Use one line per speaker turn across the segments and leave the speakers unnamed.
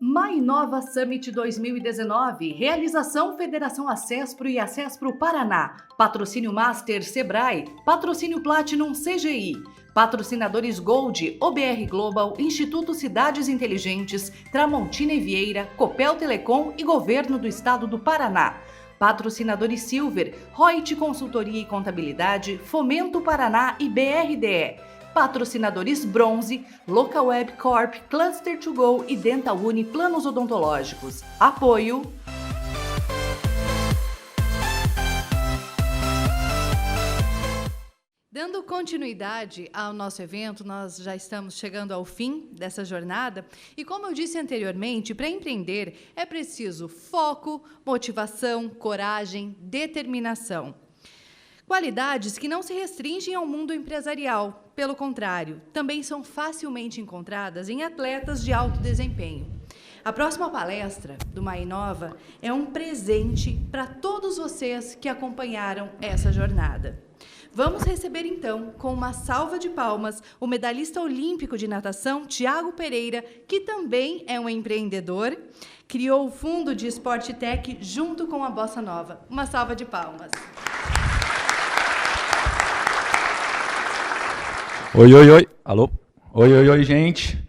Mainova Summit 2019, realização Federação Acespro e Acespro Paraná, patrocínio Master Sebrae, patrocínio Platinum CGI, patrocinadores Gold, OBR Global, Instituto Cidades Inteligentes, Tramontina e Vieira, Copel Telecom e Governo do Estado do Paraná. Patrocinadores Silver, Reut Consultoria e Contabilidade, Fomento Paraná e BRDE. Patrocinadores Bronze, Localweb Corp, Cluster2Go e Dental Uni Planos Odontológicos. Apoio. Dando continuidade ao nosso evento, nós já estamos chegando ao fim dessa jornada e, como eu disse anteriormente, para empreender é preciso foco, motivação, coragem, determinação. Qualidades que não se restringem ao mundo empresarial, pelo contrário, também são facilmente encontradas em atletas de alto desempenho. A próxima palestra do Mainova é um presente para todos vocês que acompanharam essa jornada. Vamos receber, então, com uma salva de palmas, o medalhista olímpico de natação, Thiago Pereira, que também é um empreendedor, criou o Fundo de Esporte Tech junto com a Bossa Nova. Uma salva de palmas.
Oi. Alô? Oi, gente.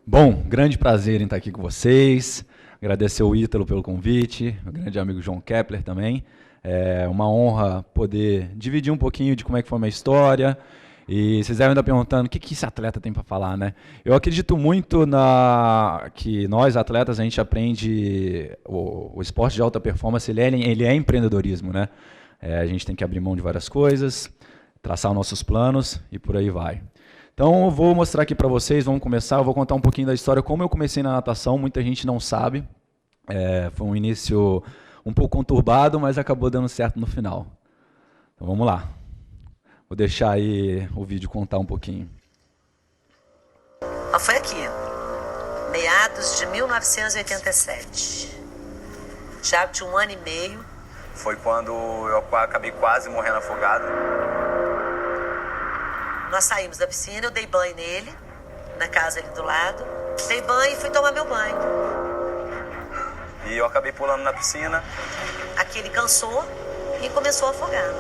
Bom, grande prazer em estar aqui com vocês. Agradecer ao Ítalo pelo convite, meu grande amigo João Kepler também. É uma honra poder dividir um pouquinho de como é que foi a minha história. E vocês devem estar perguntando o que esse atleta tem para falar, né? Eu acredito muito que nós, atletas, a gente aprende o esporte de alta performance, ele é empreendedorismo, né? A gente tem que abrir mão de várias coisas, traçar os nossos planos e por aí vai. Então, eu vou mostrar aqui para vocês, vamos começar, eu vou contar um pouquinho da história, como eu comecei na natação, muita gente não sabe. Foi um início um pouco conturbado, mas acabou dando certo no final. Então, vamos lá. Vou deixar aí o vídeo contar um pouquinho.
Foi aqui, meados de 1987. Já tinha 1 ano e meio.
Foi quando eu acabei quase morrendo afogado.
Nós saímos da piscina, eu dei banho nele, na casa ali do lado. Dei banho e fui tomar meu banho.
E eu acabei pulando na piscina.
Aqui ele cansou e começou a afogar.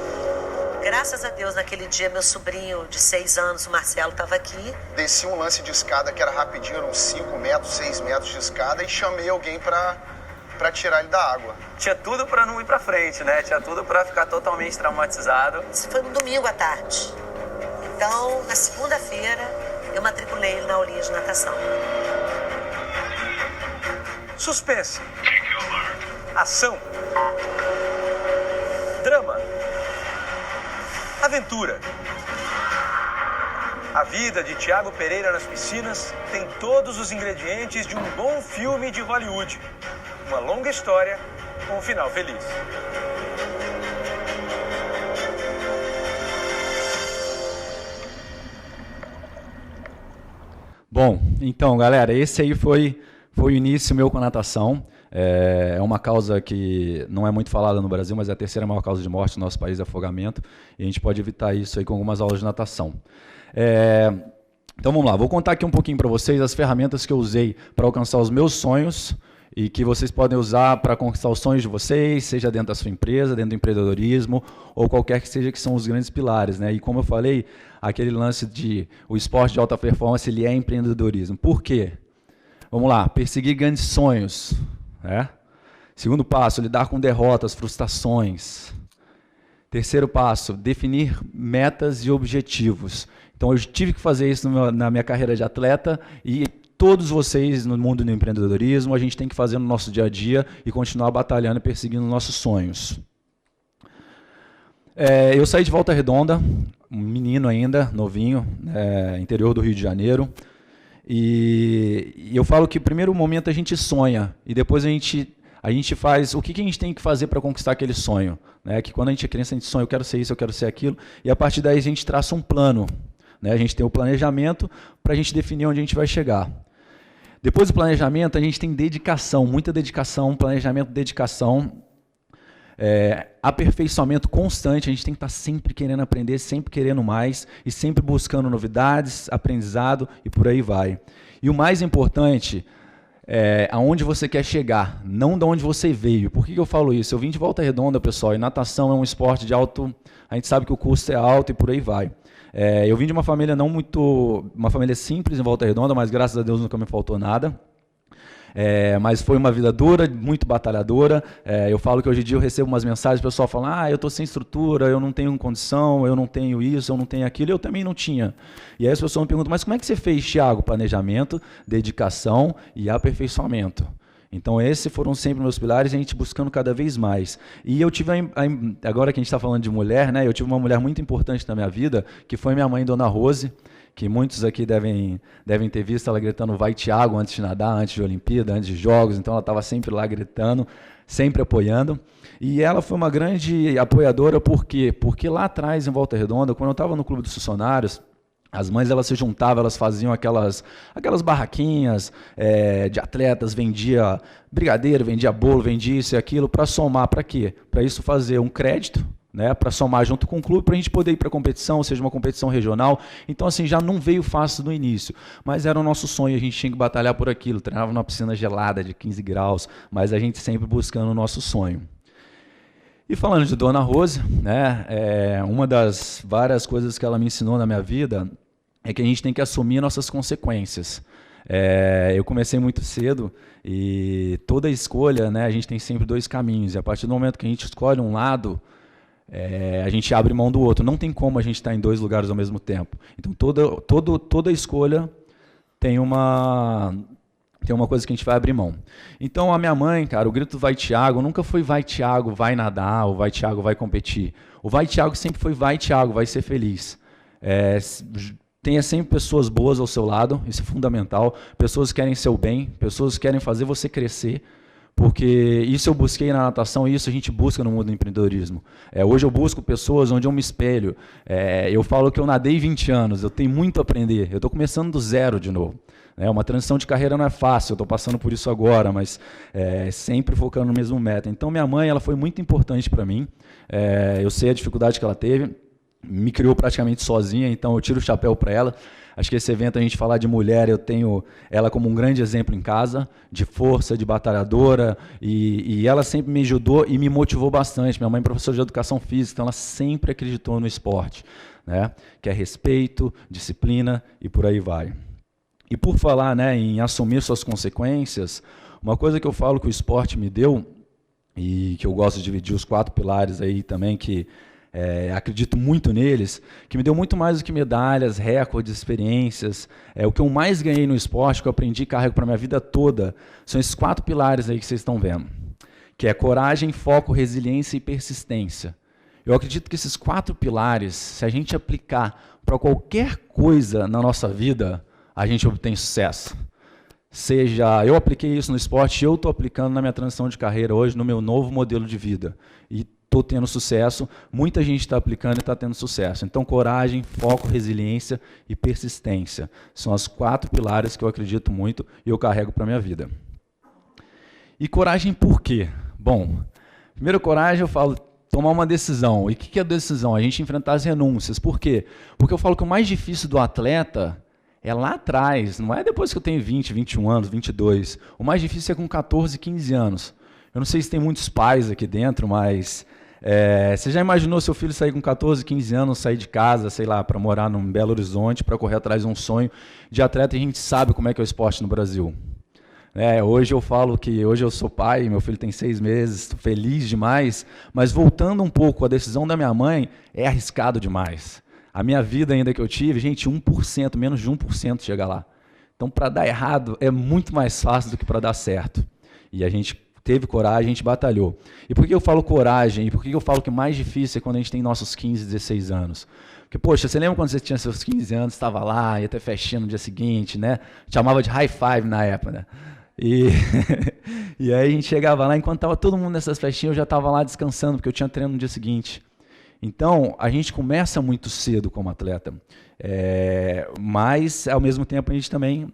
Graças a Deus, naquele dia, meu sobrinho de 6 anos, o Marcelo, estava aqui.
Desci um lance de escada que era rapidinho, eram 5 metros, 6 metros de escada, e chamei alguém para tirar ele da água.
Tinha tudo para não ir para frente, né? Tinha tudo para ficar totalmente traumatizado.
Isso foi no domingo à tarde. Então, na segunda-feira, eu matriculei ele na aulinha de natação.
Suspense. Ação. Drama. Aventura. A vida de Thiago Pereira nas piscinas tem todos os ingredientes de um bom filme de Hollywood. Uma longa história com um final feliz.
Bom, então, galera, esse aí foi o início meu com a natação. É uma causa que não é muito falada no Brasil, mas é a terceira maior causa de morte no nosso país, afogamento. E a gente pode evitar isso aí com algumas aulas de natação. Então vamos lá, vou contar aqui um pouquinho para vocês as ferramentas que eu usei para alcançar os meus sonhos e que vocês podem usar para conquistar os sonhos de vocês, seja dentro da sua empresa, dentro do empreendedorismo, ou qualquer que seja, que são os grandes pilares, né? E como eu falei, aquele lance de o esporte de alta performance, ele é empreendedorismo. Por quê? Vamos lá, perseguir grandes sonhos, né? Segundo passo, lidar com derrotas, frustrações. Terceiro passo, definir metas e objetivos. Então, eu tive que fazer isso na minha carreira de atleta e todos vocês no mundo do empreendedorismo, a gente tem que fazer no nosso dia a dia e continuar batalhando e perseguindo nossos sonhos. Eu saí de Volta Redonda, um menino ainda, novinho, interior do Rio de Janeiro. E eu falo que no primeiro momento a gente sonha e depois a gente faz o que a gente tem que fazer para conquistar aquele sonho. Né? Que quando a gente é criança, a gente sonha, eu quero ser isso, eu quero ser aquilo. E a partir daí a gente traça um plano. Né? A gente tem o planejamento para a gente definir onde a gente vai chegar. Depois do planejamento, a gente tem dedicação, muita dedicação, planejamento, dedicação. Aperfeiçoamento constante, a gente tem que estar sempre querendo aprender, sempre querendo mais e sempre buscando novidades, aprendizado e por aí vai. E o mais importante aonde você quer chegar, não de onde você veio. Por que eu falo isso? Eu vim de Volta Redonda, pessoal, e natação é um esporte de alto, a gente sabe que o custo é alto e por aí vai. Eu vim de uma família uma família simples em Volta Redonda, mas graças a Deus nunca me faltou nada. Mas foi uma vida dura, muito batalhadora. Eu falo que hoje em dia eu recebo umas mensagens, o pessoal fala, eu estou sem estrutura, eu não tenho condição, eu não tenho isso, eu não tenho aquilo, eu também não tinha. E aí as pessoas me perguntam, mas como é que você fez, Thiago? Planejamento, dedicação e aperfeiçoamento. Então esses foram sempre meus pilares, a gente buscando cada vez mais. E eu tive, agora que a gente está falando de mulher, né, eu tive uma mulher muito importante na minha vida, que foi minha mãe, Dona Rose, que muitos aqui devem ter visto ela gritando vai Thiago antes de nadar, antes de Olimpíada, antes de Jogos, então ela estava sempre lá gritando, sempre apoiando. E ela foi uma grande apoiadora, por quê? Porque lá atrás, em Volta Redonda, quando eu estava no Clube dos Funcionários, as mães elas se juntavam, elas faziam aquelas barraquinhas de atletas, vendia brigadeiro, vendia bolo, vendia isso e aquilo, para somar, para quê? Para isso fazer um crédito, né, para somar junto com o clube, para a gente poder ir para a competição, seja uma competição regional. Então, assim, já não veio fácil no início, mas era o nosso sonho, a gente tinha que batalhar por aquilo, treinava numa piscina gelada de 15 graus, mas a gente sempre buscando o nosso sonho. E falando de Dona Rose, né, uma das várias coisas que ela me ensinou na minha vida é que a gente tem que assumir nossas consequências. Eu comecei muito cedo e toda escolha, né, a gente tem sempre dois caminhos, e a partir do momento que a gente escolhe um lado, a gente abre mão do outro. Não tem como a gente estar em dois lugares ao mesmo tempo. Então, toda escolha tem uma coisa que a gente vai abrir mão. Então, a minha mãe, cara, o grito vai Thiago, nunca foi vai Thiago, vai nadar, ou vai Thiago, vai competir. O vai Thiago sempre foi vai Thiago, vai ser feliz. Tenha sempre pessoas boas ao seu lado, isso é fundamental. Pessoas que querem seu bem, pessoas que querem fazer você crescer. Porque isso eu busquei na natação e isso a gente busca no mundo do empreendedorismo. Hoje eu busco pessoas onde eu me espelho. Eu falo que eu nadei 20 anos, eu tenho muito a aprender. Eu estou começando do zero de novo. Uma transição de carreira não é fácil, eu estou passando por isso agora, mas sempre focando no mesmo meta. Então, minha mãe ela foi muito importante para mim. Eu sei a dificuldade que ela teve, me criou praticamente sozinha, então eu tiro o chapéu para ela. Acho que esse evento, a gente falar de mulher, eu tenho ela como um grande exemplo em casa, de força, de batalhadora, e ela sempre me ajudou e me motivou bastante. Minha mãe é professora de educação física, então ela sempre acreditou no esporte, né? Que é respeito, disciplina e por aí vai. E por falar, né, em assumir suas consequências, uma coisa que eu falo que o esporte me deu, e que eu gosto de dividir os 4 pilares aí também, que acredito muito neles, que me deu muito mais do que medalhas, recordes, experiências. O que eu mais ganhei no esporte, que eu aprendi e carrego para a minha vida toda, são esses 4 pilares aí que vocês estão vendo, que é coragem, foco, resiliência e persistência. Eu acredito que esses 4 pilares, se a gente aplicar para qualquer coisa na nossa vida, a gente obtém sucesso. Seja, eu apliquei isso no esporte, eu estou aplicando na minha transição de carreira hoje, no meu novo modelo de vida. E estou tendo sucesso, muita gente está aplicando e está tendo sucesso. Então, coragem, foco, resiliência e persistência. São as 4 pilares que eu acredito muito e eu carrego para a minha vida. E coragem por quê? Bom, primeiro coragem eu falo, tomar uma decisão. E o que é decisão? A gente enfrentar as renúncias. Por quê? Porque eu falo que o mais difícil do atleta é lá atrás, não é depois que eu tenho 20, 21 anos, 22. O mais difícil é com 14, 15 anos. Eu não sei se tem muitos pais aqui dentro, mas você já imaginou seu filho sair com 14, 15 anos, sair de casa, sei lá, para morar num Belo Horizonte, para correr atrás de um sonho de atleta, e a gente sabe como é que é o esporte no Brasil. Hoje eu falo que hoje eu sou pai, meu filho tem 6 meses, estou feliz demais, mas voltando um pouco, a decisão da minha mãe é arriscado demais. A minha vida ainda que eu tive, gente, 1%, menos de 1% chega lá. Então, para dar errado, é muito mais fácil do que para dar certo. E a gente teve coragem, a gente batalhou. E por que eu falo coragem? E por que eu falo que o mais difícil é quando a gente tem nossos 15, 16 anos? Porque, poxa, você lembra quando você tinha seus 15 anos, estava lá, ia ter festinha no dia seguinte, né? Chamava de high five na época, né? E aí a gente chegava lá, enquanto estava todo mundo nessas festinhas, eu já estava lá descansando, porque eu tinha treino no dia seguinte. Então, a gente começa muito cedo como atleta, mas, ao mesmo tempo, a gente também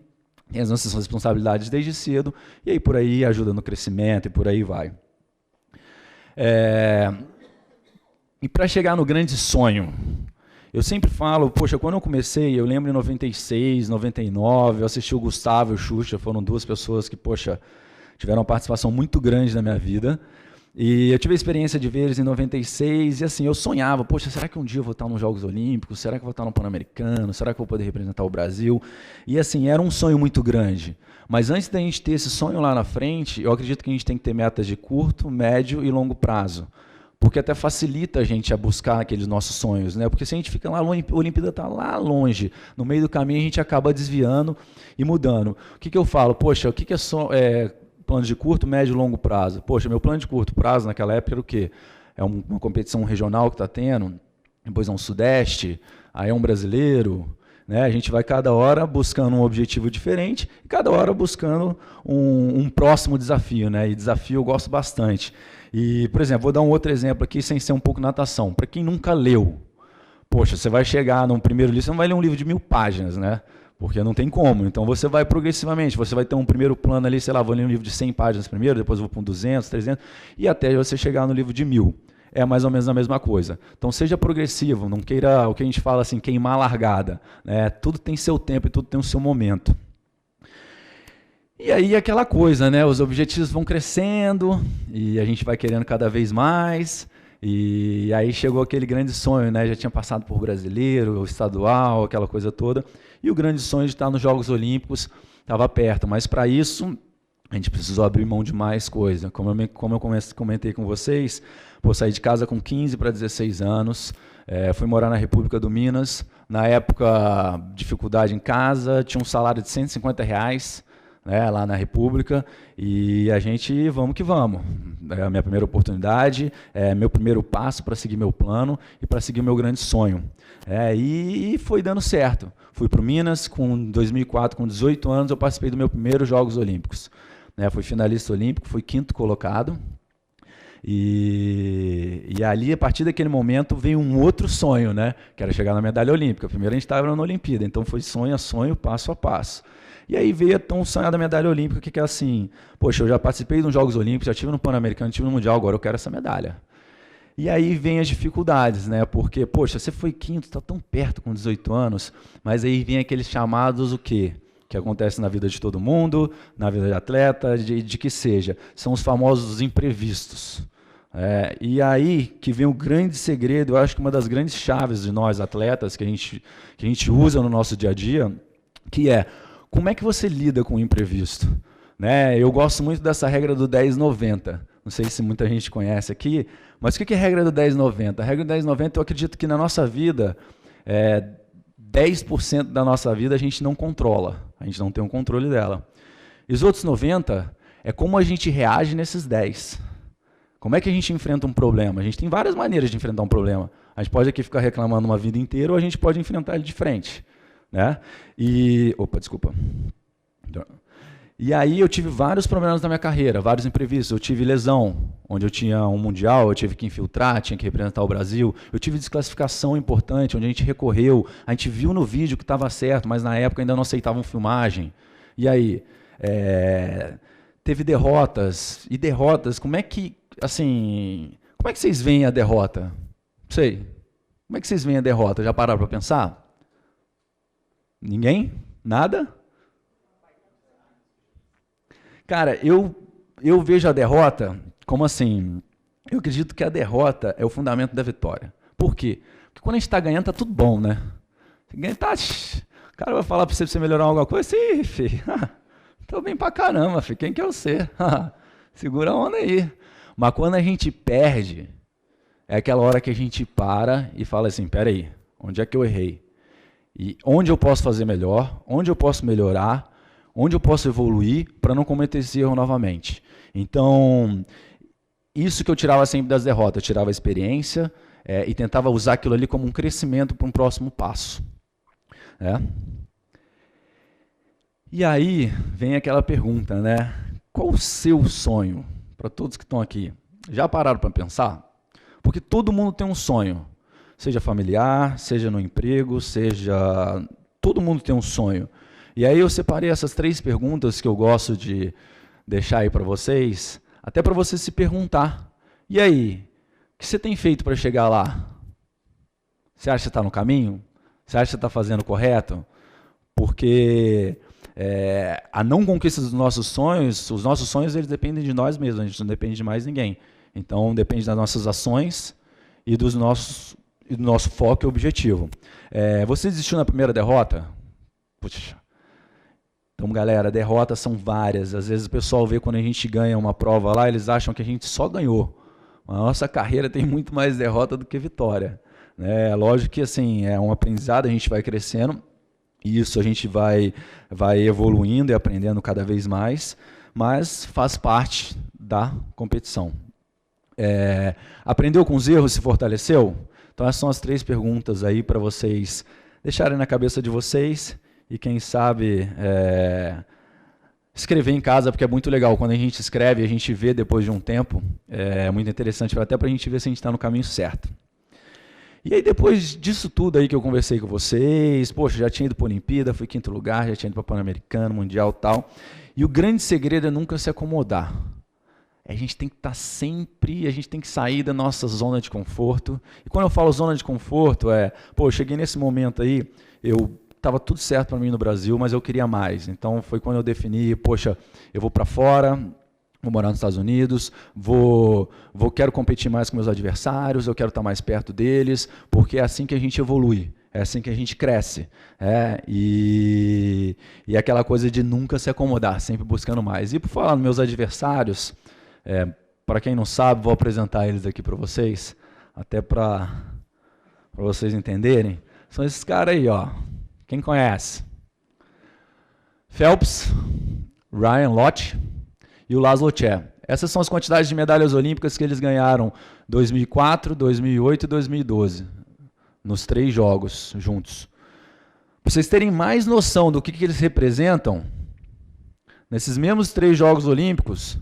tem as nossas responsabilidades desde cedo, e aí por aí ajuda no crescimento e por aí vai. E para chegar no grande sonho, Eu sempre falo, poxa, quando eu comecei, eu lembro em 96, 99, eu assisti o Gustavo e o Xuxa, foram duas pessoas que, poxa, tiveram uma participação muito grande na minha vida. E eu tive a experiência de ver eles em 96 e assim, eu sonhava, poxa, será que um dia eu vou estar nos Jogos Olímpicos? Será que eu vou estar no Pan-Americano? Será que eu vou poder representar o Brasil? E assim, era um sonho muito grande. Mas antes da gente ter esse sonho lá na frente, eu acredito que a gente tem que ter metas de curto, médio e longo prazo. Porque até facilita a gente a buscar aqueles nossos sonhos, né? Porque se a gente fica lá, a Olimpíada está lá longe, no meio do caminho a gente acaba desviando e mudando. O que eu falo? Poxa, o que é plano de curto, médio e longo prazo? Poxa, meu plano de curto prazo naquela época era o quê? É uma competição regional que está tendo, depois é um Sudeste, aí é um brasileiro, né? A gente vai cada hora buscando um objetivo diferente e cada hora buscando um próximo desafio, né? E desafio eu gosto bastante. E, por exemplo, vou dar um outro exemplo aqui, sem ser um pouco natação. Para quem nunca leu, poxa, você vai chegar num primeiro livro, você não vai ler um livro de 1000 páginas, né? Porque não tem como. Então, você vai progressivamente, você vai ter um primeiro plano ali, sei lá, vou ler um livro de 100 páginas primeiro, depois vou para um 200, 300, e até você chegar no livro de 1000. É mais ou menos a mesma coisa. Então, seja progressivo, não queira, o que a gente fala assim, queimar a largada, né? Tudo tem seu tempo e tudo tem o seu momento. E aí aquela coisa, né? Os objetivos vão crescendo e a gente vai querendo cada vez mais. E aí chegou aquele grande sonho, né? Já tinha passado por brasileiro, estadual, aquela coisa toda. E o grande sonho de estar nos Jogos Olímpicos estava perto. Mas para isso a gente precisou abrir mão de mais coisa. Como eu comentei com vocês, saí de casa com 15 para 16 anos. Fui morar na República do Minas. Na época, dificuldade em casa, tinha um salário de R$150. Né, lá na República, e a gente vamos que vamos. É a minha primeira oportunidade, é meu primeiro passo para seguir meu plano e para seguir meu grande sonho. E foi dando certo. Fui para o Minas, com 2004, com 18 anos, eu participei do meu primeiro Jogos Olímpicos. Fui finalista olímpico, fui 5º colocado. E ali, a partir daquele momento, veio um outro sonho, né, que era chegar na medalha olímpica. Primeiro a gente estava na Olimpíada, então foi sonho a sonho, passo a passo. E aí veio a tão sonhada medalha olímpica, que é assim, poxa, eu já participei dos Jogos Olímpicos, já estive no Pan-Americano, estive no Mundial, agora eu quero essa medalha. E aí vem as dificuldades, né? Porque, poxa, você foi 5º, está tão perto com 18 anos, mas aí vem aqueles chamados, o quê? Que acontece na vida de todo mundo, na vida de atleta, de que seja. São os famosos imprevistos. E aí que vem o grande segredo, eu acho que uma das grandes chaves de nós atletas, que a gente usa no nosso dia a dia, que é, como é que você lida com o imprevisto? Né? Eu gosto muito dessa regra do 10-90. Não sei se muita gente conhece aqui, mas o que é a regra do 10-90? A regra do 10-90, eu acredito que na nossa vida, 10% da nossa vida a gente não controla. A gente não tem um controle dela. E os outros 90% é como a gente reage nesses 10%. Como é que a gente enfrenta um problema? A gente tem várias maneiras de enfrentar um problema. A gente pode aqui ficar reclamando uma vida inteira ou a gente pode enfrentar ele de frente. Né? Desculpa. E aí eu tive vários problemas na minha carreira, vários imprevistos. Eu tive lesão, onde eu tinha um mundial, eu tive que infiltrar, tinha que representar o Brasil. Eu tive desclassificação importante, onde a gente recorreu, a gente viu no vídeo que estava certo, mas na época ainda não aceitavam filmagem. E aí, teve derrotas, como é que vocês veem a derrota? Não sei. Como é que vocês veem a derrota? Já pararam para pensar? Ninguém? Nada? Cara, eu vejo a derrota como assim, eu acredito que a derrota é o fundamento da vitória. Por quê? Porque quando a gente está ganhando, tá tudo bom, né? O cara vai falar para você melhorar alguma coisa, sim, filho, tô bem pra caramba, filho, quem que é você? Segura a onda aí. Mas quando a gente perde, é aquela hora que a gente para e fala assim, peraí, onde é que eu errei? E onde eu posso fazer melhor, onde eu posso melhorar, onde eu posso evoluir para não cometer esse erro novamente. Então, isso que eu tirava sempre das derrotas, eu tirava a experiência e tentava usar aquilo ali como um crescimento para um próximo passo. E aí vem aquela pergunta, né? Qual o seu sonho? Para todos que estão aqui, já pararam para pensar? Porque todo mundo tem um sonho. Seja familiar, seja no emprego, todo mundo tem um sonho. E aí eu separei essas 3 perguntas que eu gosto de deixar aí para vocês, até para você se perguntar, e aí, o que você tem feito para chegar lá? Você acha que está no caminho? Você acha que está fazendo correto? Porque a não conquista dos nossos sonhos, os nossos sonhos eles dependem de nós mesmos, a gente não depende de mais ninguém. Então, depende das nossas ações e do nosso foco e objetivo. Você desistiu na primeira derrota? Puxa. Então, galera, derrotas são várias. Às vezes o pessoal vê quando a gente ganha uma prova lá, eles acham que a gente só ganhou. A nossa carreira tem muito mais derrota do que vitória. Lógico que assim, é um aprendizado, a gente vai crescendo, e isso a gente vai evoluindo e aprendendo cada vez mais, mas faz parte da competição. Aprendeu com os erros, se fortaleceu? Então essas são as 3 perguntas aí para vocês deixarem na cabeça de vocês e quem sabe escrever em casa, porque é muito legal. Quando a gente escreve, a gente vê depois de um tempo, é muito interessante, até para a gente ver se a gente está no caminho certo. E aí depois disso tudo aí que eu conversei com vocês, poxa, já tinha ido para a Olimpíada, fui 5º lugar, já tinha ido para o Pan-Americano, Mundial e tal. E o grande segredo é nunca se acomodar. A gente tem que estar sempre, a gente tem que sair da nossa zona de conforto. E quando eu falo zona de conforto, eu cheguei nesse momento aí, estava tudo certo para mim no Brasil, mas eu queria mais. Então foi quando eu defini, poxa, eu vou para fora, vou morar nos Estados Unidos, quero competir mais com meus adversários, eu quero estar mais perto deles, porque é assim que a gente evolui, é assim que a gente cresce. E aquela coisa de nunca se acomodar, sempre buscando mais. E por falar nos meus adversários, para quem não sabe, vou apresentar eles aqui para vocês, até para vocês entenderem. São esses caras aí, ó. Quem conhece? Phelps, Ryan Lochte e o Laszlo Tchè. Essas são as quantidades de medalhas olímpicas que eles ganharam 2004, 2008 e 2012, nos 3 jogos juntos. Para vocês terem mais noção do que eles representam, nesses mesmos 3 Jogos Olímpicos,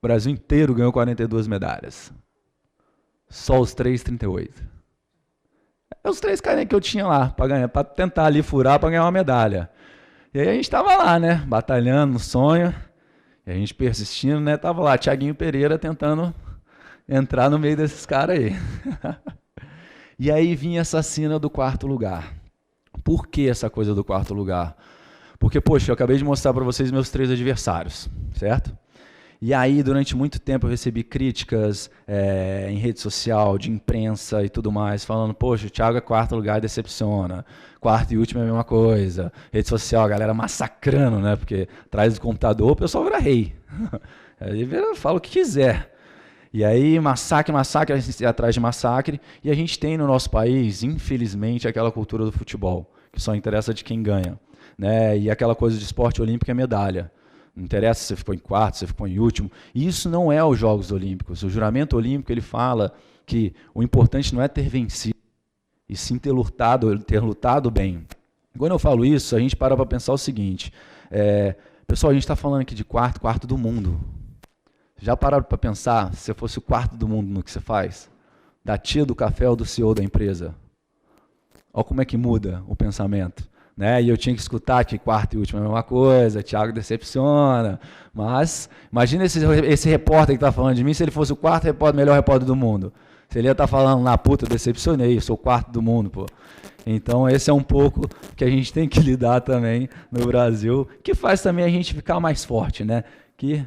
o Brasil inteiro ganhou 42 medalhas. Só os 3, 38. Os 3 caras que eu tinha lá, para tentar ali furar, para ganhar uma medalha. E aí a gente estava lá, né, batalhando no sonho, e a gente persistindo, né, estava lá, Thiaguinho Pereira tentando entrar no meio desses caras aí. E aí vinha essa cena do 4º lugar. Por que essa coisa do 4º lugar? Porque, poxa, eu acabei de mostrar para vocês meus 3 adversários, certo? E aí, durante muito tempo, eu recebi críticas em rede social, de imprensa e tudo mais, falando, poxa, o Thiago é 4º lugar, decepciona. 4º e último é a mesma coisa. Rede social, a galera massacrando, né? Porque atrás do computador o pessoal vira rei. Aí fala o que quiser. E aí, massacre, a gente atrás de massacre. E a gente tem no nosso país, infelizmente, aquela cultura do futebol, que só interessa de quem ganha. Né? E aquela coisa de esporte olímpico é medalha. Não interessa se você ficou em 4º, se você ficou em último. E isso não é os Jogos Olímpicos. O juramento olímpico ele fala que o importante não é ter vencido, e sim ter lutado bem. Quando eu falo isso, a gente para pensar o seguinte. Pessoal, a gente está falando aqui de quarto do mundo. Já pararam para pensar se você fosse o 4º do mundo no que você faz? Da tia do café ou do CEO da empresa? Olha como é que muda o pensamento. Né? E eu tinha que escutar que 4º e último é a mesma coisa, Thiago decepciona. Mas imagina esse repórter que está falando de mim, se ele fosse o 4º melhor repórter do mundo. Se ele ia estar falando, na puta, eu decepcionei, eu sou o 4º do mundo, pô. Então esse é um pouco que a gente tem que lidar também no Brasil, que faz também a gente ficar mais forte, né? Que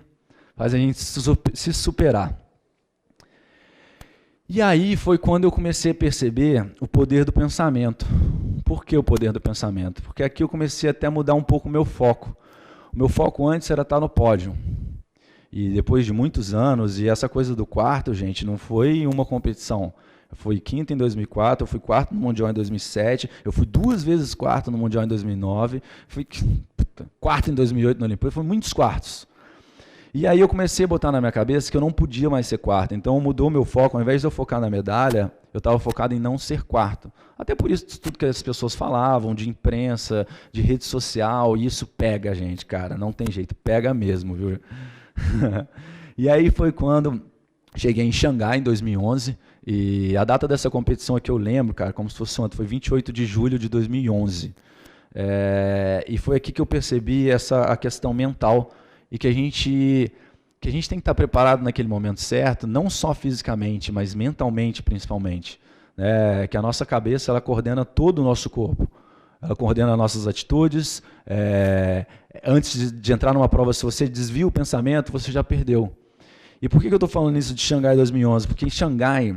faz a gente se superar. E aí foi quando eu comecei a perceber o poder do pensamento. Por que o poder do pensamento? Porque aqui eu comecei até a mudar um pouco o meu foco. O meu foco antes era estar no pódio. E depois de muitos anos, e essa coisa do 4º, gente, não foi uma competição. Eu fui 5º em 2004, eu fui 4º no Mundial em 2007, eu fui 2 vezes 4º no Mundial em 2009, fui 4º em 2008 na Olimpíada, foi muitos 4º. E aí eu comecei a botar na minha cabeça que eu não podia mais ser 4º. Então mudou o meu foco. Ao invés de eu focar na medalha, eu estava focado em não ser 4º. Até por isso tudo que as pessoas falavam, de imprensa, de rede social, e isso pega a gente, cara. Não tem jeito, pega mesmo, viu? E aí foi quando cheguei em Xangai, em 2011, e a data dessa competição aqui eu lembro, cara, como se fosse ontem, foi 28 de julho de 2011. E foi aqui que eu percebi a questão mental, e que a gente tem que estar preparado naquele momento certo, não só fisicamente, mas mentalmente principalmente. né, que a nossa cabeça ela coordena todo o nosso corpo. Ela coordena nossas atitudes. Antes de entrar numa prova, se você desvia o pensamento, você já perdeu. E por que eu estou falando isso de Xangai 2011? Porque em Xangai,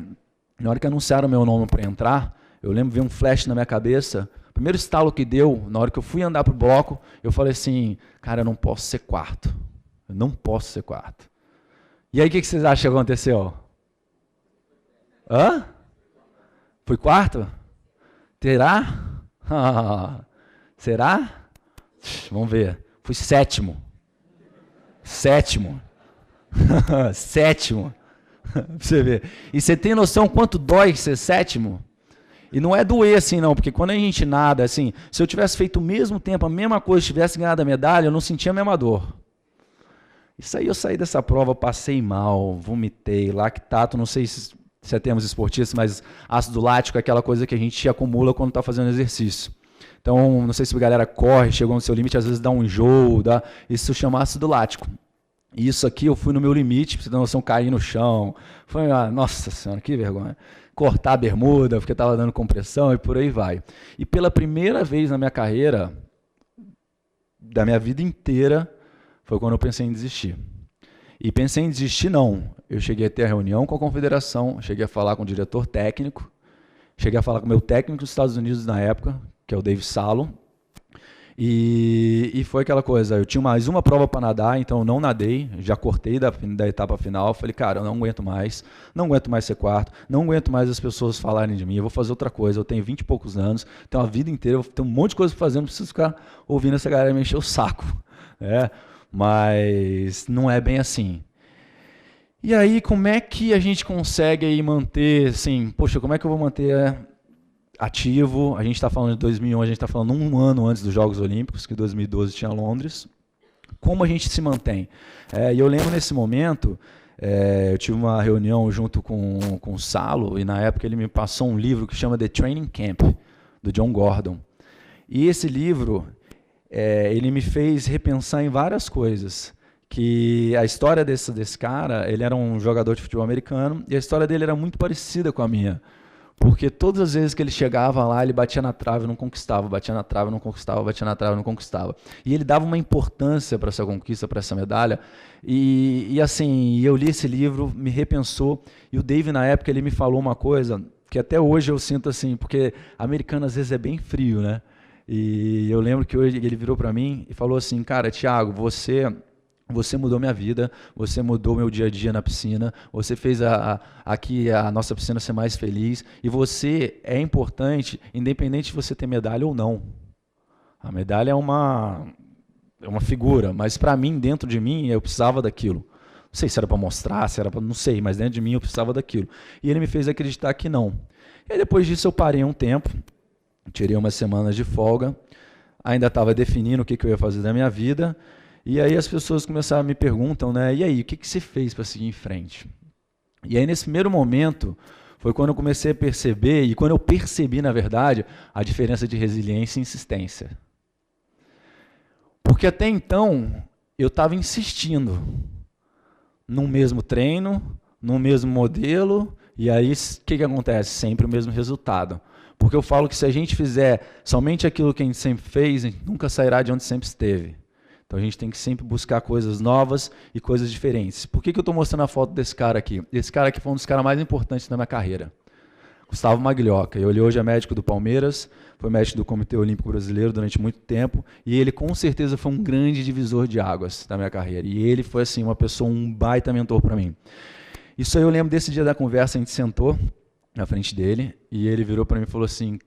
na hora que anunciaram meu nome para entrar, eu lembro de ver um flash na minha cabeça. O primeiro estalo que deu, na hora que eu fui andar para o bloco, eu falei assim, cara, eu não posso ser quarto. Eu não posso ser quarto. E aí, o que vocês acham que aconteceu? Hã? Fui quarto? Terá? Será? Vamos ver. Fui sétimo. Sétimo. Sétimo. Pra você ver. E você tem noção quanto dói ser sétimo? E não é doer assim não, porque quando a gente nada, assim, se eu tivesse feito o mesmo tempo, a mesma coisa, tivesse ganhado a medalha, eu não sentia a mesma dor. Isso aí eu saí dessa prova, passei mal, vomitei, lactato, não sei se é termos esportistas, mas ácido lático é aquela coisa que a gente acumula quando está fazendo exercício. Então, não sei se a galera corre, chegou no seu limite, às vezes dá um enjoo, isso chama ácido lático. E isso aqui eu fui no meu limite, pra você ter noção, caí no chão. Foi, nossa senhora, que vergonha. Cortar a bermuda, porque estava dando compressão e por aí vai. E pela primeira vez na minha carreira, da minha vida inteira, foi quando eu pensei em desistir. E pensei em desistir não. Eu cheguei a ter a reunião com a confederação, cheguei a falar com o diretor técnico, cheguei a falar com o meu técnico dos Estados Unidos na época, que é o Dave Salo. E foi aquela coisa, eu tinha mais uma prova para nadar, então eu não nadei, já cortei da etapa final, falei, cara, eu não aguento mais ser quarto, não aguento mais as pessoas falarem de mim, eu vou fazer outra coisa, eu tenho 20 e poucos anos, tenho uma vida inteira, eu tenho um monte de coisa para fazer, não preciso ficar ouvindo essa galera me encher o saco, mas não é bem assim. E aí, como é que a gente consegue aí manter, assim, poxa, como é que eu vou manter ativo? A gente está falando de 2011, a gente está falando um ano antes dos Jogos Olímpicos, que 2012 tinha Londres. Como a gente se mantém? E eu lembro nesse momento, eu tive uma reunião junto com o Salo, e na época ele me passou um livro que chama The Training Camp, do John Gordon. E esse livro, ele me fez repensar em várias coisas. Que a história desse cara, ele era um jogador de futebol americano, e a história dele era muito parecida com a minha. Porque todas as vezes que ele chegava lá, ele batia na trave e não conquistava, batia na trave e não conquistava, batia na trave e não conquistava. E ele dava uma importância para essa conquista, para essa medalha. E assim, eu li esse livro, me repensou, e o Dave, na época, ele me falou uma coisa que até hoje eu sinto assim, porque americano às vezes é bem frio, né? E eu lembro que hoje ele virou para mim e falou assim, cara, Thiago, você mudou minha vida, você mudou meu dia a dia na piscina, você fez aqui a nossa piscina ser mais feliz, e você é importante, independente de você ter medalha ou não. A medalha é uma figura, mas para mim, dentro de mim, eu precisava daquilo. Não sei se era para mostrar, se era para... Não sei, mas dentro de mim eu precisava daquilo. E ele me fez acreditar que não. E aí, depois disso eu parei um tempo, tirei umas semanas de folga, ainda estava definindo o que eu ia fazer da minha vida. E aí as pessoas começaram a me perguntar, né? E aí, o que você fez para seguir em frente? E aí, nesse primeiro momento, foi quando eu comecei a perceber, e quando eu percebi, na verdade, a diferença de resiliência e insistência. Porque até então, eu estava insistindo no mesmo treino, no mesmo modelo, e aí o que acontece? Sempre o mesmo resultado. Porque eu falo que se a gente fizer somente aquilo que a gente sempre fez, a gente nunca sairá de onde sempre esteve. Então a gente tem que sempre buscar coisas novas e coisas diferentes. Por que eu estou mostrando a foto desse cara aqui? Esse cara aqui foi um dos caras mais importantes da minha carreira. Gustavo Maglioca. Ele hoje é médico do Palmeiras, foi médico do Comitê Olímpico Brasileiro durante muito tempo, e ele com certeza foi um grande divisor de águas da minha carreira. E ele foi assim uma pessoa, um baita mentor para mim. Isso aí eu lembro desse dia da conversa, a gente sentou na frente dele, e ele virou para mim e falou assim,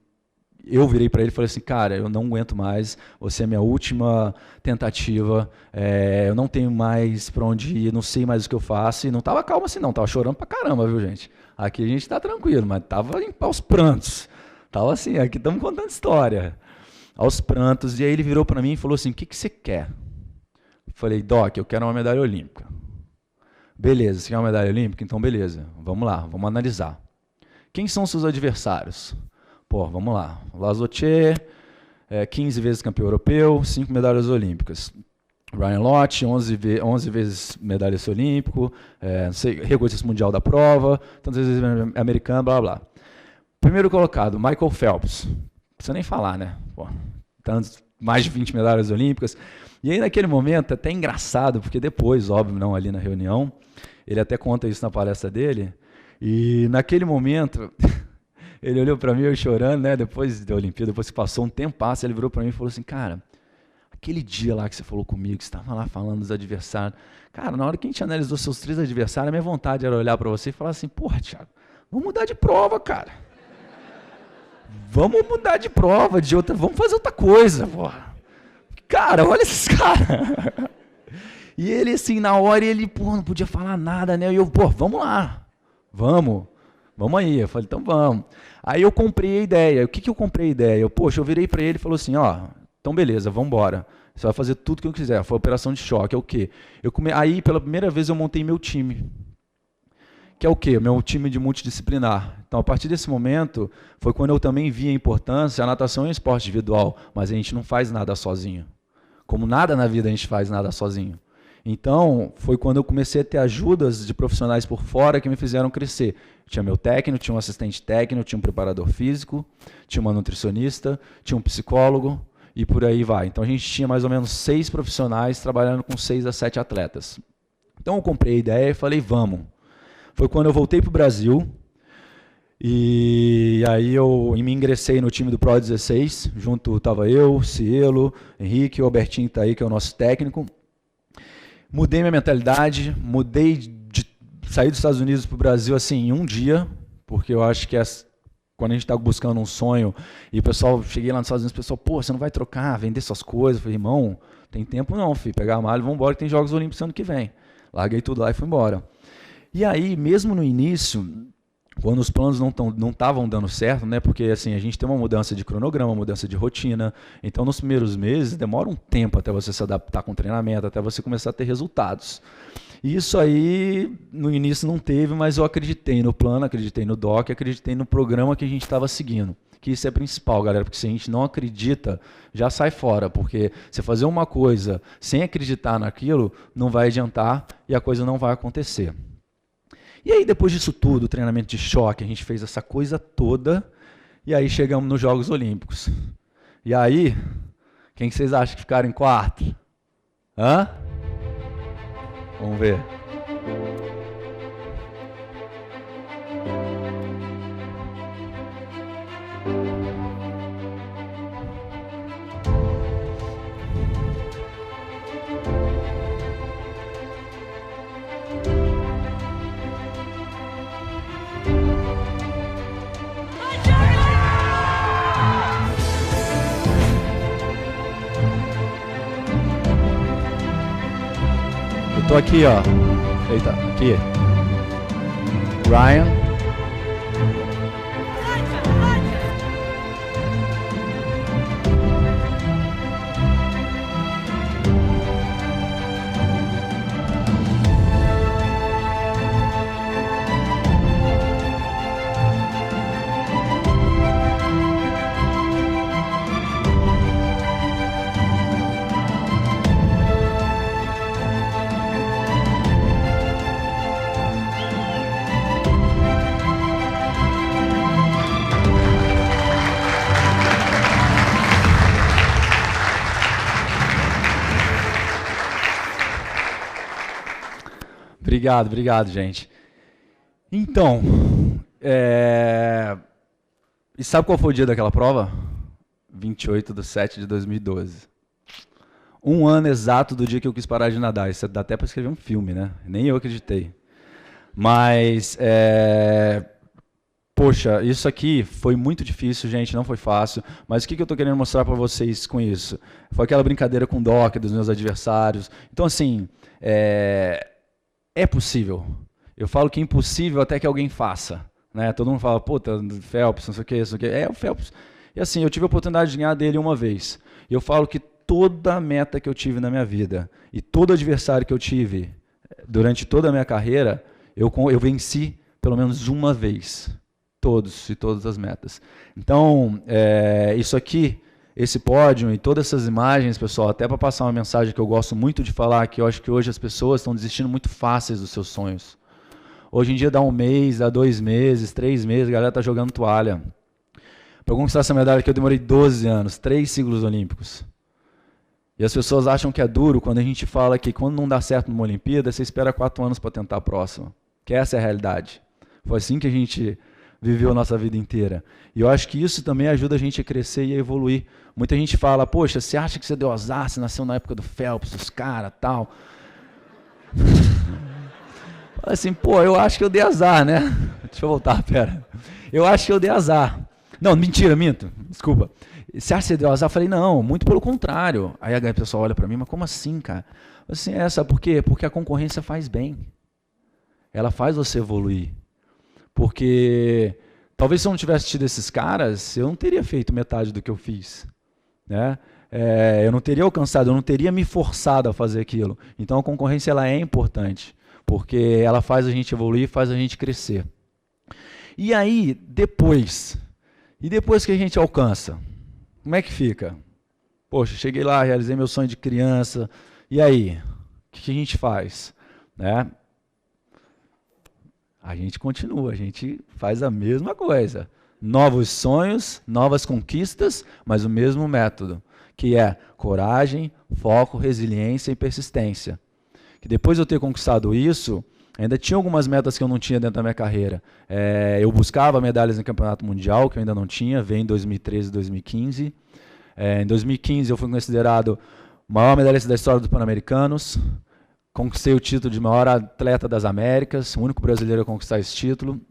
eu virei para ele e falei assim, cara, eu não aguento mais, você é minha última tentativa, eu não tenho mais para onde ir, não sei mais o que eu faço, e não estava calmo assim não, estava chorando pra caramba, viu gente? Aqui a gente está tranquilo, mas estava aos prantos, estava assim, aqui estamos contando história, aos prantos, e aí ele virou para mim e falou assim, o que você quer? Eu falei, Doc, eu quero uma medalha olímpica. Beleza, você quer uma medalha olímpica? Então beleza, vamos lá, vamos analisar. Quem são os seus adversários? Pô, vamos lá. Lazotier, 15 vezes campeão europeu, 5 medalhas olímpicas. Ryan Lott, 11 vezes medalhista olímpico, recordista mundial da prova, tantas vezes americano, blá, blá. Primeiro colocado, Michael Phelps. Não precisa nem falar, né? Pô, tantos, mais de 20 medalhas olímpicas. E aí, naquele momento, até engraçado, porque depois, óbvio, não ali na reunião, ele até conta isso na palestra dele, e naquele momento, ele olhou para mim, eu chorando, né? Depois da Olimpíada, depois que passou um tempasso, ele virou para mim e falou assim, cara, aquele dia lá que você falou comigo, que você estava lá falando dos adversários, cara, na hora que a gente analisou seus 3 adversários, a minha vontade era olhar para você e falar assim, porra, Thiago, vamos mudar de prova, cara. Vamos mudar de prova, vamos fazer outra coisa, porra. Cara, olha esses caras. E ele, assim, na hora, ele, não podia falar nada, né? E eu, vamos lá. Vamos aí. Eu falei, então vamos. Aí eu comprei a ideia. O que eu comprei a ideia? Eu virei para ele e falou assim, então beleza, vamos embora. Você vai fazer tudo que eu quiser. Foi a operação de choque, é o quê? Aí, pela primeira vez, eu montei meu time. Que é o quê? Meu time de multidisciplinar. Então, a partir desse momento, foi quando eu também vi a importância, a natação é um esporte individual, mas a gente não faz nada sozinho. Como nada na vida a gente faz nada sozinho. Então, foi quando eu comecei a ter ajudas de profissionais por fora que me fizeram crescer. Tinha meu técnico, tinha um assistente técnico, tinha um preparador físico, tinha uma nutricionista, tinha um psicólogo e por aí vai. Então, a gente tinha mais ou menos 6 profissionais trabalhando com 6 a 7 atletas. Então, eu comprei a ideia e falei, vamos. Foi quando eu voltei para o Brasil e aí eu me ingressei no time do Pro 16, junto estava eu, Cielo, Henrique, o Albertinho está aí, que é o nosso técnico. Mudei minha mentalidade, saí dos Estados Unidos para o Brasil assim, em um dia, porque eu acho que quando a gente está buscando um sonho, e o pessoal, cheguei lá nos Estados Unidos, o pessoal, você não vai trocar, vender suas coisas? Eu falei, irmão, tem tempo não, filho, pegar a malha e vamos embora, que tem Jogos Olímpicos ano que vem. Larguei tudo lá e fui embora. E aí, mesmo no início, quando os planos não estavam dando certo, né, porque assim, a gente tem uma mudança de cronograma, uma mudança de rotina, então nos primeiros meses demora um tempo até você se adaptar com o treinamento, até você começar a ter resultados. E isso aí, no início não teve, mas eu acreditei no plano, acreditei no DOC, acreditei no programa que a gente estava seguindo. Que isso é principal, galera, porque se a gente não acredita, já sai fora, porque você fazer uma coisa sem acreditar naquilo, não vai adiantar e a coisa não vai acontecer. E aí, depois disso tudo, treinamento de choque, a gente fez essa coisa toda, e aí chegamos nos Jogos Olímpicos. E aí, quem vocês acham que ficaram em quarto? Hã? Vamos ver. Tô aqui, ó. Eita, aqui. Ryan. Obrigado, gente. Então, e sabe qual foi o dia daquela prova? 28/7/2012. Um ano exato do dia que eu quis parar de nadar. Isso dá até para escrever um filme, né? Nem eu acreditei. Mas, poxa, isso aqui foi muito difícil, gente, não foi fácil. Mas o que eu estou querendo mostrar para vocês com isso? Foi aquela brincadeira com o DOC dos meus adversários. Então, assim, é possível. Eu falo que é impossível até que alguém faça. Né? Todo mundo fala, pô, Phelps, não sei o que, o Phelps. E assim, eu tive a oportunidade de ganhar dele uma vez. E eu falo que toda meta que eu tive na minha vida, e todo adversário que eu tive durante toda a minha carreira, eu venci pelo menos uma vez. Todas as metas. Então, isso aqui, esse pódio e todas essas imagens, pessoal, até para passar uma mensagem que eu gosto muito de falar, que eu acho que hoje as pessoas estão desistindo muito fáceis dos seus sonhos. Hoje em dia dá 1 mês, dá 2 meses, 3 meses, a galera está jogando toalha. Para conquistar essa medalha aqui eu demorei 12 anos, 3 ciclos olímpicos. E as pessoas acham que é duro quando a gente fala que quando não dá certo numa Olimpíada, você espera 4 anos para tentar a próxima. Que essa é a realidade. Foi assim que a gente viveu a nossa vida inteira. E eu acho que isso também ajuda a gente a crescer e a evoluir. Muita gente fala, poxa, você acha que você deu azar, você nasceu na época do Phelps, os caras, tal. Fala assim, pô, eu acho que eu dei azar, né? Deixa eu voltar, pera. Eu acho que eu dei azar. Não, mentira, minto. Desculpa. Você acha que você deu azar? Eu falei, não, muito pelo contrário. Aí a pessoa olha para mim, mas como assim, cara? Assim, sabe por quê? Porque a concorrência faz bem. Ela faz você evoluir. Porque talvez se eu não tivesse tido esses caras, eu não teria feito metade do que eu fiz. Né? Eu não teria alcançado, eu não teria me forçado a fazer aquilo. Então a concorrência ela é importante, porque ela faz a gente evoluir, faz a gente crescer. E aí, depois que a gente alcança, como é que fica? Poxa, cheguei lá, realizei meu sonho de criança, e aí? O que a gente faz? Né? A gente continua, a gente faz a mesma coisa. Novos sonhos, novas conquistas, mas o mesmo método, que é coragem, foco, resiliência e persistência. Que depois de eu ter conquistado isso, ainda tinha algumas metas que eu não tinha dentro da minha carreira. Eu buscava medalhas no Campeonato Mundial, que eu ainda não tinha, veio em 2013 e 2015. Em 2015 eu fui considerado o maior medalhista da história dos Pan-Americanos. Conquistei o título de maior atleta das Américas, o único brasileiro a conquistar esse título.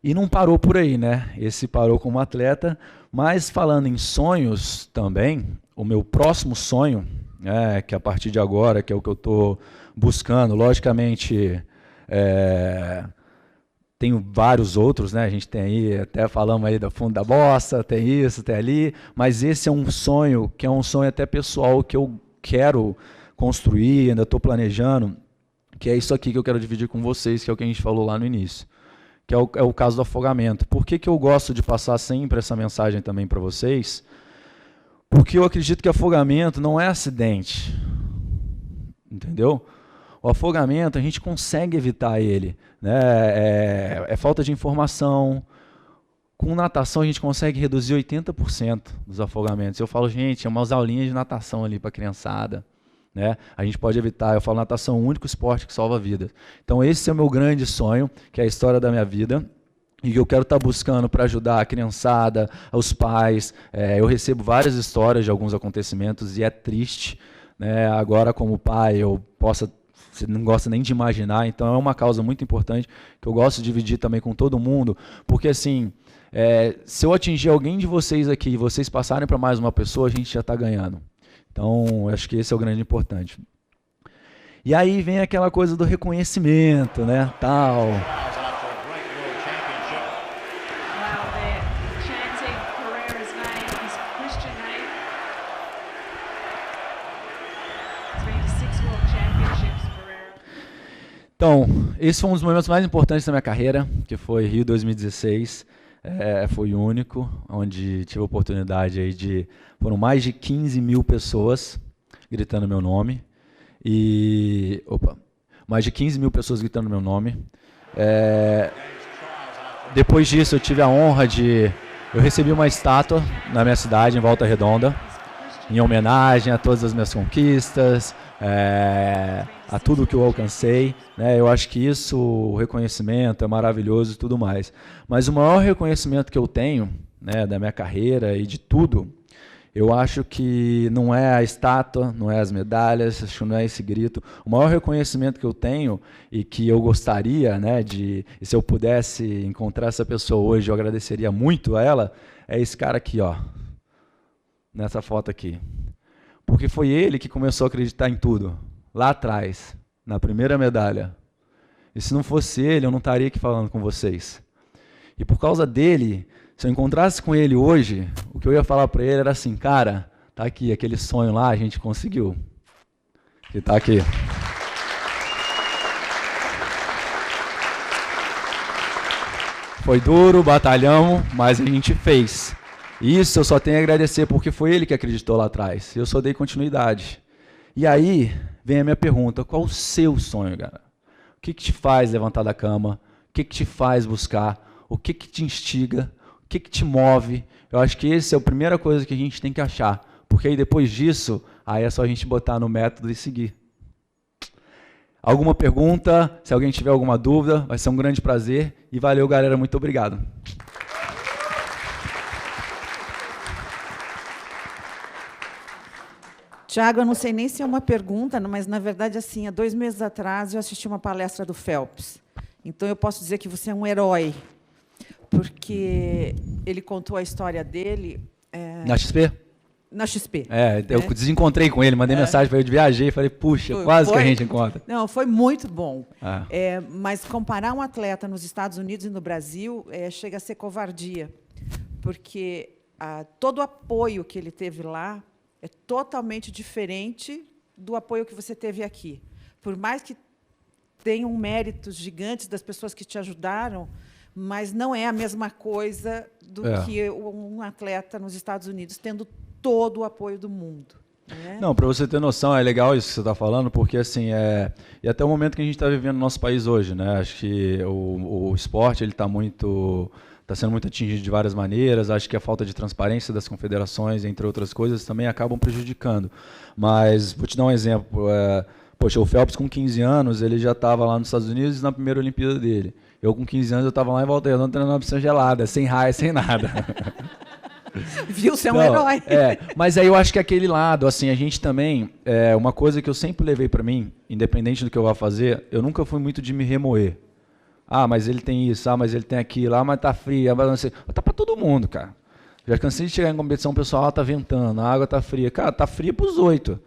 E não parou por aí, né? Esse parou como atleta, mas falando em sonhos também, o meu próximo sonho, que a partir de agora, que é o que eu estou buscando, logicamente, tenho vários outros, né? A gente tem aí, até falamos aí do fundo da bossa, tem isso, tem ali, mas esse é um sonho, que é um sonho até pessoal, que eu quero construir, ainda estou planejando, que é isso aqui que eu quero dividir com vocês, que é o que a gente falou lá no início, que é o caso do afogamento. Por que eu gosto de passar sempre essa mensagem também para vocês? Porque eu acredito que afogamento não é acidente, entendeu? O afogamento, a gente consegue evitar ele, né? É falta de informação. Com natação, a gente consegue reduzir 80% dos afogamentos. Eu falo, gente, é umas aulinhas de natação ali para a criançada. Né? A gente pode evitar, eu falo, natação é o único esporte que salva vidas. Então esse é o meu grande sonho, que é a história da minha vida, e que eu quero estar buscando para ajudar a criançada, os pais. Eu recebo várias histórias de alguns acontecimentos e é triste, né? Agora como pai você não gosta nem de imaginar, então é uma causa muito importante que eu gosto de dividir também com todo mundo, porque assim, se eu atingir alguém de vocês aqui e vocês passarem para mais uma pessoa, a gente já está ganhando. Então, acho que esse é o grande importante. E aí vem aquela coisa do reconhecimento, né, tal. Então, esse foi um dos momentos mais importantes da minha carreira, que foi Rio 2016. Foi o único, onde tive a oportunidade aí foram mais de 15 mil pessoas gritando meu nome. Mais de 15 mil pessoas gritando meu nome. Depois disso, eu tive a honra eu recebi uma estátua na minha cidade, em Volta Redonda, em homenagem a todas as minhas conquistas, a tudo que eu alcancei, né? Eu acho que isso, o reconhecimento é maravilhoso e tudo mais. Mas o maior reconhecimento que eu tenho, né, da minha carreira e de tudo, eu acho que não é a estátua, não é as medalhas, acho que não é esse grito. O maior reconhecimento que eu tenho e que eu gostaria, né, e se eu pudesse encontrar essa pessoa hoje, eu agradeceria muito a ela, é esse cara aqui, ó, nessa foto aqui. Porque foi ele que começou a acreditar em tudo, lá atrás, na primeira medalha. E se não fosse ele, eu não estaria aqui falando com vocês. E por causa dele, se eu encontrasse com ele hoje, o que eu ia falar para ele era assim, cara, tá aqui, aquele sonho lá, a gente conseguiu. E tá aqui. Foi duro, batalhamos, mas a gente fez. Isso eu só tenho a agradecer, porque foi ele que acreditou lá atrás. Eu só dei continuidade. E aí, vem a minha pergunta, qual o seu sonho, cara? O que te faz levantar da cama, o que te faz buscar, o que te instiga, o que te move. Eu acho que essa é a primeira coisa que a gente tem que achar, porque aí depois disso, aí é só a gente botar no método e seguir. Alguma pergunta? Se alguém tiver alguma dúvida, vai ser um grande prazer. E valeu, galera. Muito obrigado.
Tiago, eu não sei nem se é uma pergunta, mas, na verdade, assim, há 2 meses atrás, eu assisti uma palestra do Phelps. Então, eu posso dizer que você é um herói, porque ele contou a história dele...
Na XP?
Na XP.
Eu desencontrei com ele, mandei mensagem para ele, viajei, falei, puxa, quase que a gente encontra.
Não, foi muito bom. Mas comparar um atleta nos Estados Unidos e no Brasil chega a ser covardia, porque todo o apoio que ele teve lá é totalmente diferente do apoio que você teve aqui. Por mais que tenham méritos gigantes das pessoas que te ajudaram, mas não é a mesma coisa do que um atleta nos Estados Unidos tendo todo o apoio do mundo. Né?
Não, para você ter noção, é legal isso que você está falando, porque assim, e até o momento que a gente está vivendo no nosso país hoje, né? Acho que o esporte ele está sendo muito atingido de várias maneiras, acho que a falta de transparência das confederações, entre outras coisas, também acabam prejudicando. Mas, vou te dar um exemplo, poxa, o Phelps com 15 anos, ele já estava lá nos Estados Unidos na primeira Olimpíada dele. Eu com 15 anos, eu estava lá em Volta Redonda treinando na piscina gelada, sem raia, sem nada.
Viu? Você é um herói.
Mas aí eu acho que aquele lado, assim, a gente também, uma coisa que eu sempre levei para mim, independente do que eu vá fazer, eu nunca fui muito de me remoer. Mas ele tem isso, mas ele tem aquilo, mas tá frio, mas não sei. Tá para todo mundo, cara. Já cansei de chegar em competição, o pessoal, tá ventando, a água tá fria. Cara, tá fria pros 8.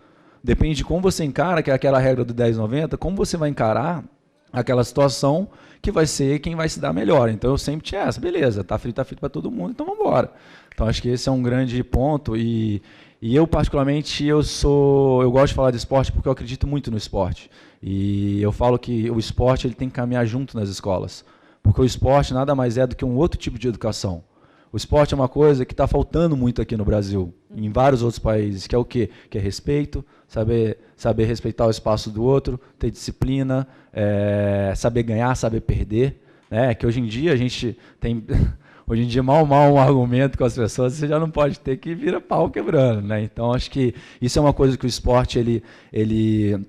Depende de como você encara, que é aquela regra do 10-90, como você vai encarar aquela situação que vai ser quem vai se dar melhor. Então eu sempre tinha essa, beleza, tá frio para todo mundo, então vamos embora. Então acho que esse é um grande ponto e eu particularmente eu gosto de falar de esporte porque eu acredito muito no esporte. E eu falo que o esporte ele tem que caminhar junto nas escolas, porque o esporte nada mais é do que um outro tipo de educação. O esporte é uma coisa que está faltando muito aqui no Brasil, em vários outros países, que é o quê? Que é respeito, saber respeitar o espaço do outro, ter disciplina, saber ganhar, saber perder. Né? Que hoje em dia a gente tem... Hoje em dia, mal um argumento com as pessoas, você já não pode ter que vira pau quebrando. Né? Então, acho que isso é uma coisa que o esporte ele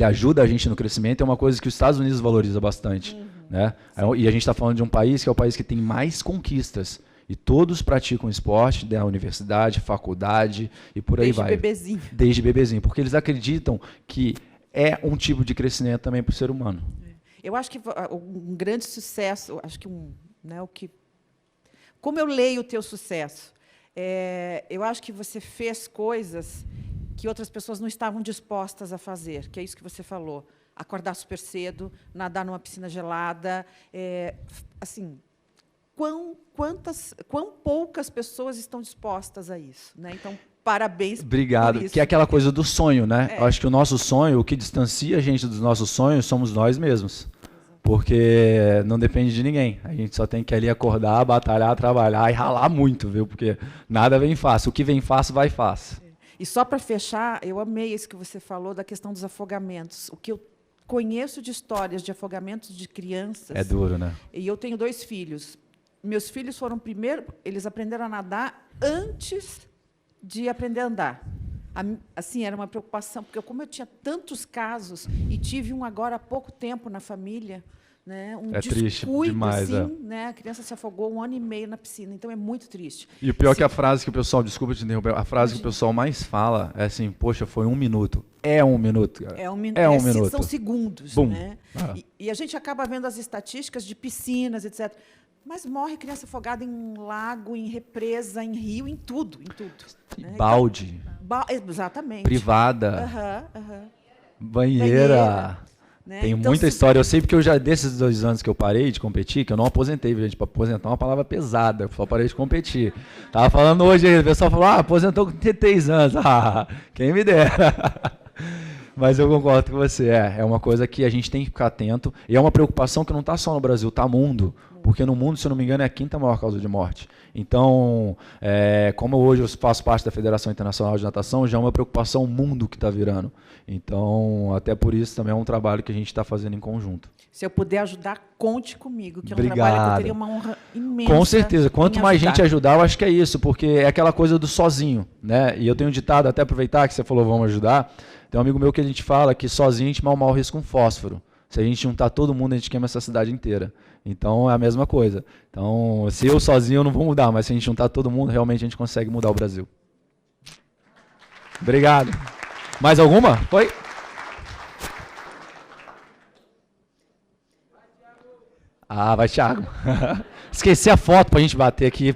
ajuda a gente no crescimento, é uma coisa que os Estados Unidos valoriza bastante. Né? E a gente está falando de um país que é o país que tem mais conquistas. E todos praticam esporte, da universidade, faculdade e por aí vai. Desde bebezinho. Porque eles acreditam que é um tipo de crescimento também para o ser humano.
Eu acho que um grande sucesso, acho que como eu leio o teu sucesso, eu acho que você fez coisas que outras pessoas não estavam dispostas a fazer, que é isso que você falou. Acordar super cedo, nadar numa piscina gelada, assim... Quão poucas pessoas estão dispostas a isso, né? Então, parabéns.
Obrigado.
Por isso.
Que é aquela coisa do sonho, né? Eu acho que o nosso sonho, o que distancia a gente dos nossos sonhos, somos nós mesmos. Porque não depende de ninguém. A gente só tem que ali acordar, batalhar, trabalhar e ralar muito, viu? Porque nada vem fácil. O que vem fácil, vai fácil.
E só para fechar, eu amei isso que você falou da questão dos afogamentos. O que eu conheço de histórias de afogamentos de crianças...
É duro, né?
E eu tenho 2 filhos. Meus filhos foram primeiro, eles aprenderam a nadar antes de aprender a andar. Assim, era uma preocupação, porque como eu tinha tantos casos e tive um agora há pouco tempo na família, né, um
triste demais,
assim, né, a criança se afogou 1 ano e meio na piscina, então é muito triste.
E o pior é que a frase que o pessoal, desculpa te interromper, a frase que o pessoal mais fala é assim, poxa, foi 1 minuto. É 1 minuto, cara.
É um
minuto.
São segundos.
Bum.
Né? E a gente acaba vendo as estatísticas de piscinas, etc., mas morre criança afogada em lago, em represa, em rio, em tudo. Né?
Balde.
Exatamente.
Privada. Banheira.
Né?
Tem
então,
muita história. Eu sei porque eu já, desses 2 anos que eu parei de competir, que eu não aposentei, gente, para aposentar é uma palavra pesada, eu só parei de competir. Tava falando hoje aí, o pessoal falou, aposentou com 33 anos. Quem me dera. Mas eu concordo com você, é uma coisa que a gente tem que ficar atento, e é uma preocupação que não está só no Brasil, está no mundo. porque no mundo, se eu não me engano, é a 5ª maior causa de morte. Então, como hoje eu faço parte da Federação Internacional de Natação, já é uma preocupação o mundo que está virando. Então, até por isso também é um trabalho que a gente está fazendo em conjunto.
Se eu puder ajudar, conte comigo, que é um
Obrigado.
trabalho que eu teria uma honra imensa.
Com certeza. Quanto mais gente ajudar, eu acho que é isso, porque é aquela coisa do sozinho, né? E eu tenho um ditado, até aproveitar que você falou vamos ajudar, tem um amigo meu que a gente fala que sozinho a gente mal risca um fósforo. Se a gente juntar todo mundo, a gente queima essa cidade inteira. Então, é a mesma coisa. Então, se eu sozinho, eu não vou mudar, mas se a gente juntar todo mundo, realmente a gente consegue mudar o Brasil. Obrigado. Mais alguma? Foi? Ah, vai, Thiago. Esqueci a foto para a gente bater aqui.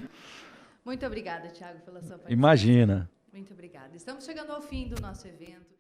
Muito obrigada, Thiago, pela sua participação.
Imagina.
Muito obrigada. Estamos chegando ao fim do nosso evento.